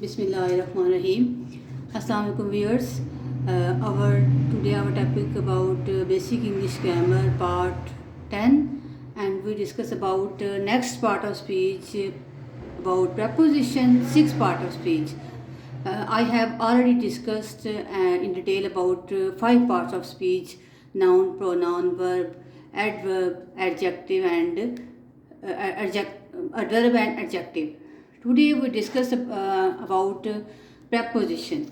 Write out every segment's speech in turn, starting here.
Bismillahirrahmanirrahim. Assalamu alaikum viewers. Our topic about basic English grammar part 10, and we discuss about next part of speech about preposition 6 part of speech. I have already discussed in detail about 5 parts of speech: noun, pronoun, verb, adverb, adjective, and adverb and adjective. Today we discuss about preposition.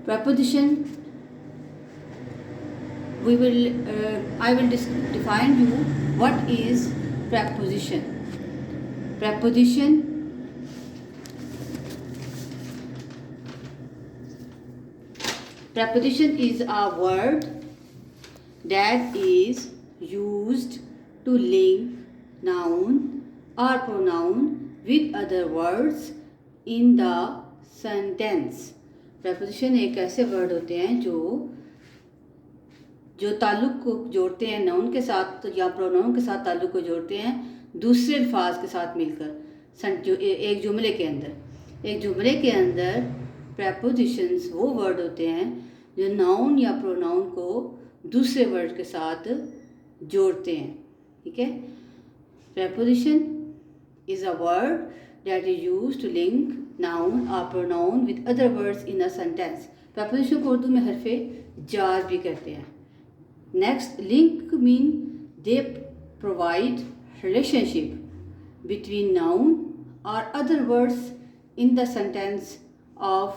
Preposition. I will define you what is preposition. Preposition. Preposition is a word that is used to link noun or pronoun with other words in the sentence. Preposition एक ऐसे word होते हैं जो ताल्लुक को जोड़ते हैं noun के साथ या प्रोनाउन के साथ, ताल्लुक को जोड़ते हैं दूसरे अल्फाज के साथ मिलकर जो एक जुमले के अंदर prepositions वो वर्ड होते हैं जो नाउन या प्रोनाउन को दूसरे वर्ड के साथ जोड़ते हैं. ठीक है. Preposition is a word that is used to link noun or pronoun with other words in a sentence. Preposition को उर्दू में हरफे जार भी कहते हैं. Next, link mean they provide relationship between noun or other words in the sentence of.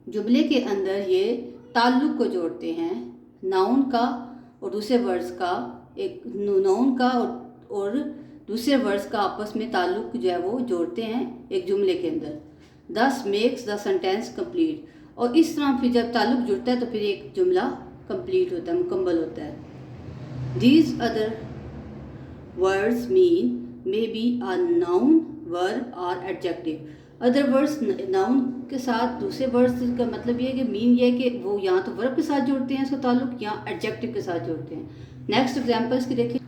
जुमले के अंदर ये ताल्लुक को जोड़ते हैं नाउन का और दूसरे वर्ड्स का, एक नाउन का और दूसरे वर्ड्स का आपस में ताल्लुक जो है वो जोड़ते हैं एक जुमले के अंदर. दस मेक्स द सेंटेंस कंप्लीट. और इस तरह फिर जब ताल्लुक जुड़ता है तो फिर एक जुमला कंप्लीट होता है, मुकम्मल होता है. These other words mean may be a noun, verb और एडजेक्टिव. अदर वर्ड्स नाउन के साथ दूसरे वर्ड्स का मतलब ये है कि मीन ये है कि वो या तो वर्ब के साथ जोड़ते हैं इसका ताल्लुक या एडजेक्टिव के साथ जोड़ते हैं. नेक्स्ट एग्जांपल्स की देखिए.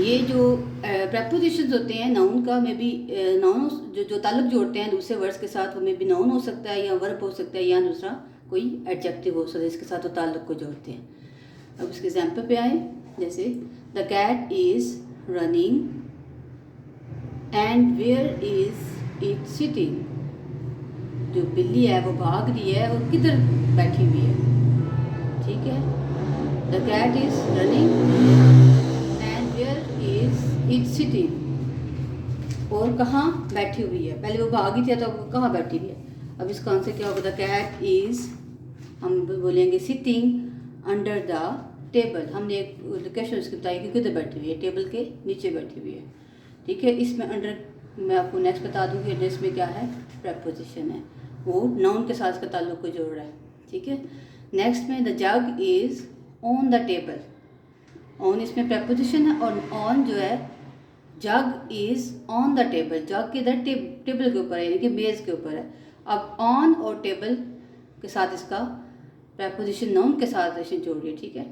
ये जो प्रेपोजिशंस होते हैं नाउन का में भी नाउन जो ताल्लुक जोड़ते हैं दूसरे वर्ड्स के साथ, वो में भी नाउन हो सकता है या वर्ब हो सकता है या दूसरा कोई एडजेक्टिव हो सकता है, इसके साथ वो ताल्लुक को जोड़ते हैं. अब इसके एग्जांपल पे आए. जैसे the cat is running and where is it sitting. जो बिल्ली है वो भाग रही है और किधर बैठी हुई है. ठीक है. The cat is running and where is it sitting. और कहाँ बैठी हुई है. पहले वो भागी थी तो वो कहाँ बैठी हुई है. अब इसका आंसर क्या होगा. द कैट इज़, हम बोलेंगे सिटिंग अंडर द टेबल. हमने एक लोकेशन उसकी बताई कि किधर बैठी हुई है, टेबल के नीचे बैठी हुई है. ठीक है. इसमें अंडर मैं आपको नेक्स्ट बता दूँ कि इसमें क्या है, प्रेपोजिशन है, वो नाउन के साथ का ताल्लुक को जोड़ रहा है. ठीक है. नेक्स्ट में the jug is on the table. On इसमें प्रेपोजिशन है और ऑन जो है जग इज़ ऑन द टेबल. जग के इधर टेबल के ऊपर है यानी कि मेज़ के ऊपर है. अब ऑन और टेबल के साथ इसका प्रेपोजिशन नाउन के साथ रिलेशन जोड़ रही है. ठीक है.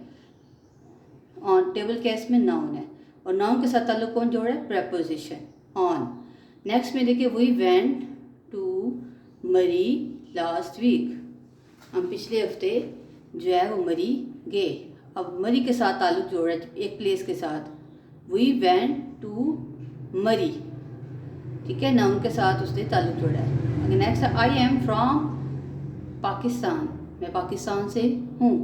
ऑन टेबल केस में नाउन है और नाउन के साथ ताल्लुक कौन जोड़ रहा है, प्रेपोजिशन ऑन. नेक्स्ट में देखिए वी वेंट टू मरी लास्ट वीक. हम पिछले हफ्ते जो है वो मरी गए. अब मरी के साथ ताल्लुक जोड़ रहा है एक प्लेस के साथ. वी वेंट टू मरी. ठीक है. नाउन के साथ उसने ताल्लुक जोड़ा है. Next I am from Pakistan. मैं पाकिस्तान से हूँ.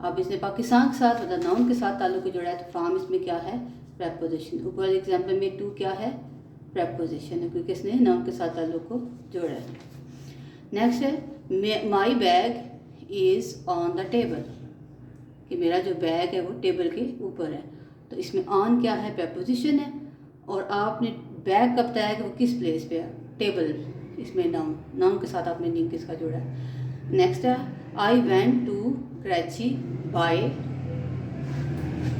अब इसने पाकिस्तान के साथ मतलब नाउन के साथ ताल्लुक को जोड़ा है तो फ्रॉम इसमें क्या है, प्रेपोजिशन. ऊपर एग्जाम्पल में टू क्या है, प्रेपोजिशन है क्योंकि इसने नाउन के साथ ताल्लुक को जोड़ा है. नेक्स्ट है my bag is on the table. कि मेरा जो बैग है वो टेबल के ऊपर है. तो इसमें ऑन क्या है, प्रेपोजिशन है. और आपने बैग का बताया कि वो किस प्लेस पे है, टेबल. इसमें नाउन के साथ आपने लिंक किसका जोड़ा है. नेक्स्ट है I went to Karachi by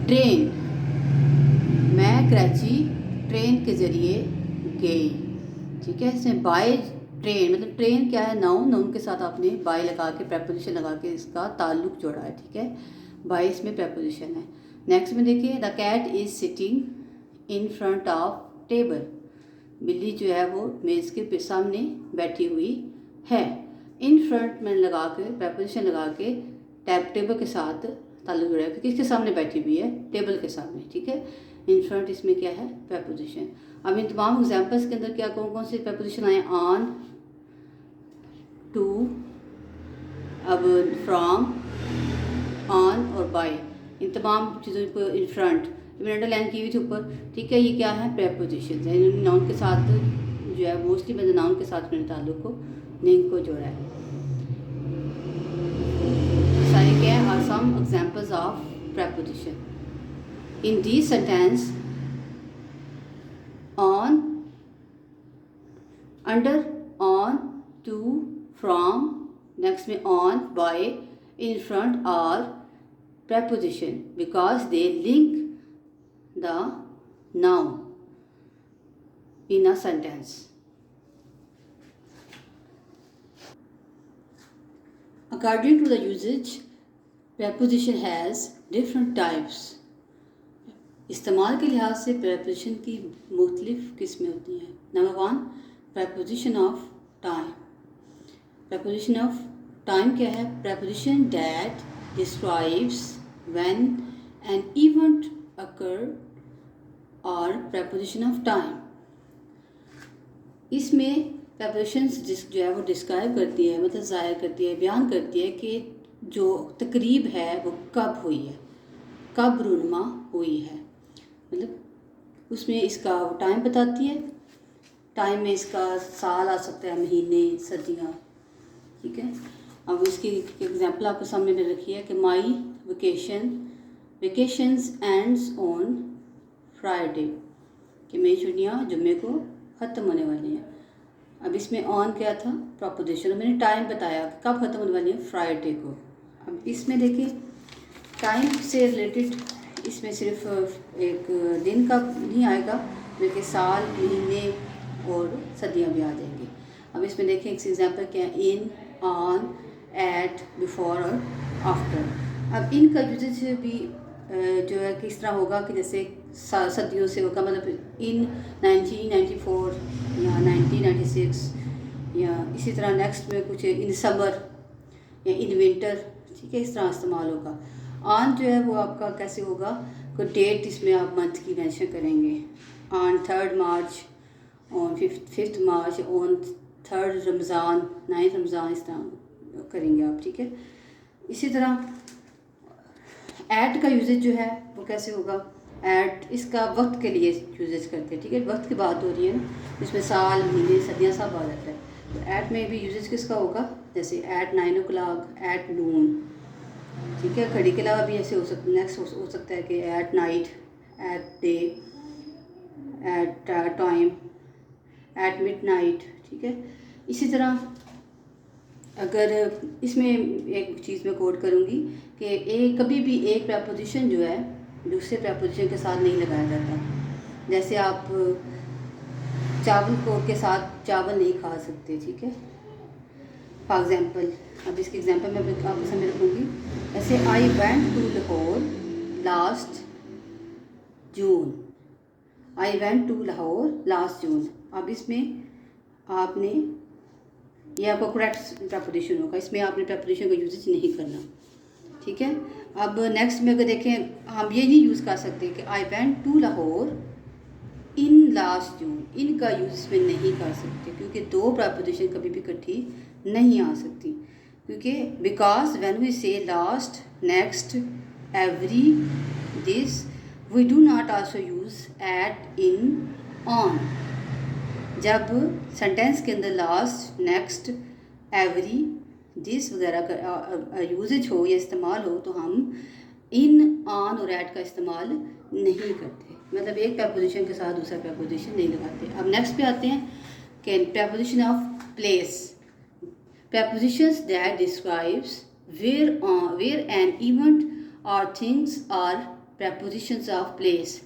train. मैं कराची ट्रेन के ज़रिए गई. ठीक है. इसमें बाय ट्रेन मतलब ट्रेन क्या है, नाउन के साथ आपने बाय लगा के प्रेपोजिशन लगा के इसका ताल्लुक जोड़ा है. ठीक है. बाय इसमें प्रेपोजिशन है. नेक्स्ट में देखिए, the cat is sitting in front of table. बिल्ली जो है वो मेज़ के सामने बैठी हुई है। इन फ्रंट में लगा के प्रेपोजिशन लगा के टेबल के साथ ताल्लुक जुड़ा है, क्योंकि किसके सामने बैठी हुई है, टेबल के सामने, ठीक है। इन फ्रंट इसमें क्या है, प्रेपोजिशन। अब इन तमाम एग्जाम्पल्स के अंदर क्या कौन कौन से प्रेपोजिशन आए, ऑन, टू, अब फ्रॉम, ऑन और बाय, इन तमाम चीज़ों को इन फ्रंट मैंने अंडरलाइन की हुई थी ऊपर, ठीक है। ये क्या है, प्रेपोजिशन है। नाउन के साथ जो है मोस्टली मैंने नाउन के साथ मैंने ताल्लुक को लिंक को जोड़ा है। सारे क्या है, are some examples of preposition in this sentence. On, under, on, to, from, next में on, by, in front are preposition because they link the noun in a sentence. According to the usage, preposition has different types. इस्तेमाल के लिहाज से preposition की मुख्तलिफ किस्में होती हैं। Number 1, preposition of time. preposition of time क्या है, preposition that describes when an event occurred or preposition of time. इसमें prepositions जो है वो डिस्क्राइब करती है, मतलब ज़ाहिर करती है, बयान करती है कि जो तकरीब है वो कब हुई है, कब रूनुमा हुई है, मतलब उसमें इसका टाइम बताती है। टाइम में इसका साल आ सकता है, महीने, सदियाँ, ठीक है। अब इसकी एग्जांपल आपके सामने मैंने रखी है कि माई वेकेशंस एंड्स ऑन फ्राइडे, कि मेरी छुट्टियाँ जुम्मे को ख़त्म होने वाली हैं। अब इसमें ऑन क्या था, प्रोपोजिशन, मैंने टाइम बताया कब ख़त्म होने वाली है, फ्राइडे को। अब इसमें देखिए टाइम से रिलेटेड इसमें सिर्फ एक दिन का नहीं आएगा, बल्कि साल, महीने और सदियाँ भी आ जाएंगी। अब इसमें देखिए एक एग्जांपल क्या है, इन, ऑन, एट, बिफोर और आफ्टर। अब इनका यूजेज भी जो है किस तरह होगा कि जैसे सदियों से होगा, मतलब इन 1994 या 1996, या इसी तरह नेक्स्ट में कुछ इन समर या इन विंटर, ठीक है, इस तरह इस्तेमाल होगा। ऑन जो है वो आपका कैसे होगा, कोई डेट इसमें आप मंथ की मेंशन करेंगे, on 3 March, on 5 March, on 3 Ramzan, 9 Ramzan, इस तरह करेंगे आप, ठीक है। इसी तरह ऐट का यूजेज जो है वो कैसे होगा, ऐट इसका वक्त के लिए यूजेज करते हैं, ठीक है, वक्त की बात हो रही है ना, इसमें साल, महीने, सदियाँ सब आ जाता है। तो ऐट में भी यूजेज किसका होगा, जैसे ऐट 9 o'clock, ऐट नून, ठीक है। घड़ी के अलावा भी ऐसे हो सकता है, नेक्स्ट हो सकता है कि at night, at day, at time, at midnight, ठीक है। इसी तरह अगर इसमें एक चीज़ मैं कोट करूँगी कि एक कभी भी एक प्रेपोजिशन जो है दूसरे प्रेपोजिशन के साथ नहीं लगाया जाता। जैसे आप चावल को के साथ चावल नहीं खा सकते, ठीक है। फॉर एग्ज़ाम्पल, अब इसकी एग्जांपल मैं आपके सामने रखूँगी। ऐसे I went to Lahore last June, I went to Lahore last June. अब इसमें आपने, ये आपका करेक्ट प्रेपोजिशन होगा, इसमें आपने प्रेपोजिशन का यूजेज नहीं करना, ठीक है। अब नेक्स्ट में अगर देखें, हम ये नहीं यूज़ कर सकते कि I went to Lahore in last June, इनका यूज़ इसमें नहीं कर सकते, क्योंकि दो प्रेपोजिशन कभी भी इकट्ठी नहीं आ सकती, क्योंकि because when we say last, next, every, this, we do not also use at, in, on. जब सेंटेंस के अंदर लास्ट, नेक्स्ट, एवरी, दिस वगैरह का यूजेज हो या इस्तेमाल हो तो हम इन, ऑन और एट का इस्तेमाल नहीं करते, मतलब एक प्रेपोजिशन के साथ दूसरा प्रेपोजिशन नहीं लगाते। अब नेक्स्ट पे आते हैं कि preposition of place, prepositions that describes where an event और things are prepositions of place.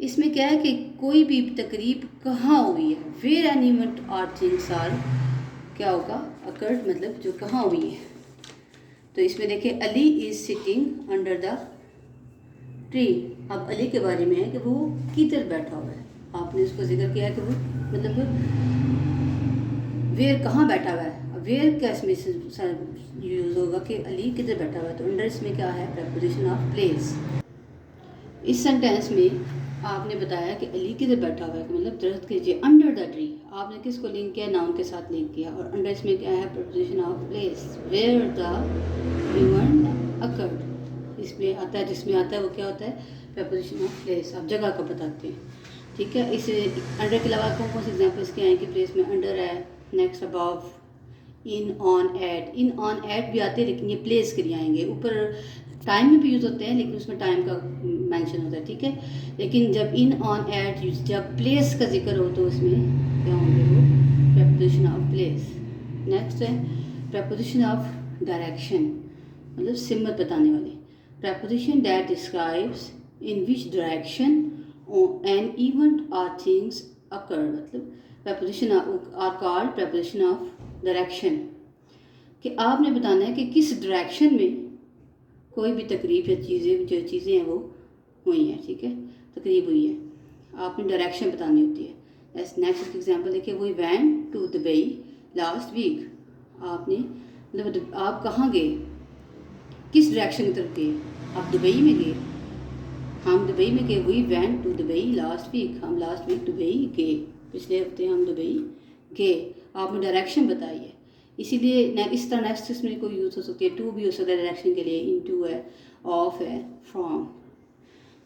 इसमें क्या है कि कोई भी तकरीब कहाँ हुई है, वेयर एन इवेंट और थिंग्स आर क्या होगा, अकर्ड, मतलब जो कहाँ हुई है। तो इसमें देखिए Ali is sitting under the tree. अब अली के बारे में है कि वो किधर बैठा हुआ है, आपने उसको जिक्र किया है कि वो मतलब वेयर कहाँ बैठा हुआ है। वेयर का इसमें यूज़ होगा कि अली किधर बैठा हुआ है, तो अंडर इसमें क्या है, प्रपोजिशन ऑफ प्लेस। इस सेंटेंस में आपने बताया कि अली किधर बैठा हुआ है, मतलब दरख्त के नीचे, अंडर द ट्री। आपने किसको लिंक किया, नाउन के साथ लिंक किया, और अंडर इसमें क्या है, preposition of place, where the event occurred. इसमें आता है, जिसमें आता है वो क्या होता है, प्रपोजिशन ऑफ प्लेस। आप जगह को बताते हैं, ठीक है। इस अंडर के अलावा कौन कौन से एग्जाम्पल्स के हैं कि प्लेस में, अंडर है, next above, in, on, at. In, on, at भी आते हैं लेकिन ये प्लेस के लिए आएंगे। ऊपर टाइम में भी यूज़ होते हैं लेकिन उसमें टाइम का मेंशन होता है, ठीक है। लेकिन जब इन, ऑन, एट यूज, जब प्लेस का जिक्र हो तो उसमें क्या होंगे, वो प्रपोजिशन ऑफ प्लेस। नेक्स्ट है प्रपोजिशन ऑफ डायरेक्शन, मतलब सिमत बताने वाले। Preposition that describes in which direction an event are things occur, मतलब preposition are called preposition of direction, कि आपने बताना है कि किस डायरेक्शन में कोई भी तकरीब या चीज़ें, जो चीज़ें हैं वो हुई हैं, ठीक है, तकरीब हुई है, आपने डायरेक्शन बतानी होती है। नेक्स्ट एग्जांपल देखिए, we went to Dubai last week. आपने मतलब आप कहाँ गए, किस डायरेक्शन की तरफ गए, आप दुबई में गए, हम दुबई में गए। We went to Dubai last week, हम लास्ट वीक दुबई गए, पिछले हफ्ते हम दुबई गए, आपने डायरेक्शन बताई है। इसीलिए इस तरह नेक्स्ट इसमें कोई यूज़ हो सकती है, टू भी हो सकता है डायरेक्शन के लिए, इन टू है, ऑफ है, फ्रॉम।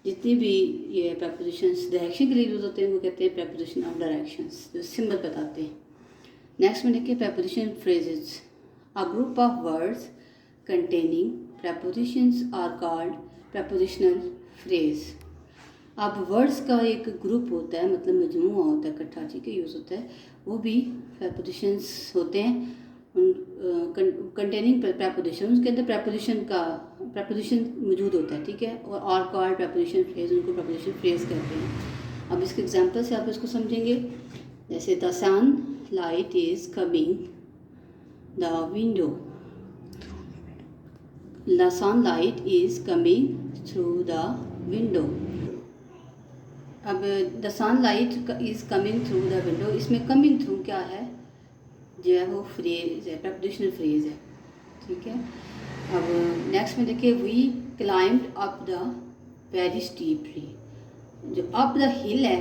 जितनी भी ये प्रपोजिशंस डायरेक्शन के लिए यूज़ होते हैं वो कहते हैं प्रपोजिशन ऑफ डायरेक्शंस, जो सिंबल बताते हैं। नेक्स्ट में देखिए preposition phrases, a group of words containing prepositions are called prepositional phrase. अब वर्ड्स का एक ग्रुप होता है, मतलब मजमूआ होता है, इकट्ठा, ठीक है, यूज़ होता है, वो भी प्रपोजिशंस होते हैं। कंटेनिंग प्रपोजिशन, उसके अंदर प्रपोजिशन मौजूद होता है, ठीक है, और आर कॉल्ड प्रपोजिशन फ्रेज, उनको प्रपोजिशन फ्रेज कहते हैं। अब इसके एग्जांपल से आप इसको समझेंगे, जैसे the sunlight is coming the window, the sunlight is coming through the window. अब the sunlight is coming through the window, इसमें कमिंग थ्रू क्या है, जो है वो फ्रेज है, प्रपोजिशनल फ्रेज है, ठीक है। अब नेक्स्ट में देखिए, we climbed up the very steep tree. जो अप द हिल है,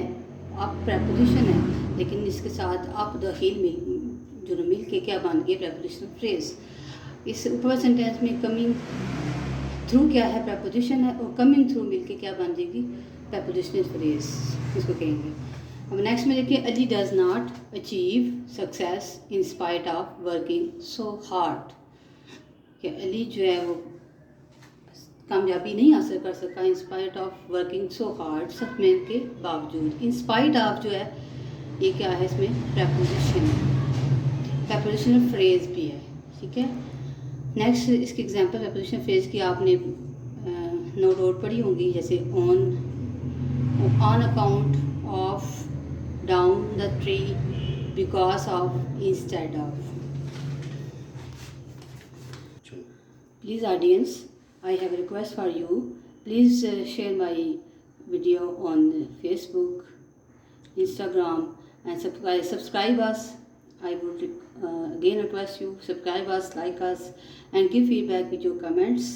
अप प्रपोजिशन है, लेकिन इसके साथ अप द हिल में जो मिल के क्या बन गया, प्रपोजिशनल फ्रेज। इस ऊपर सेंटेंस में कमिंग थ्रू क्या है, प्रपोजिशन है, और कमिंग थ्रू मिल के क्या बन जाएगी, प्रपोजिशनल फ्रेज, इसको कहेंगे। अब नेक्स्ट में देखिए, Ali does not achieve success in spite of working so hard, कि अली जो है वो कामयाबी नहीं हासिल कर सका in spite of working so hard, सख्त मेहनत के बावजूद। इन स्पाइट ऑफ जो है ये क्या है, इसमें प्रपोजिशन है, प्रपोजिशनल फ्रेज भी है, ठीक है। नेक्स्ट इसके एग्जांपल प्रपोजिशनल फ्रेज की आपने नोट आउट पढ़ी होंगी, जैसे on account of, down the tree, because of, instead of. Please audience, I have a request for you. Please share my video on Facebook, Instagram, and subscribe us. I would again request you, subscribe us, like us, and give feedback with your comments.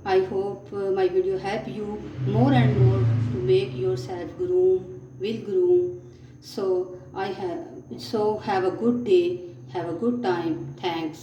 I hope my video help you more and more to make yourself will groom. So have a good day, have a good time. Thanks.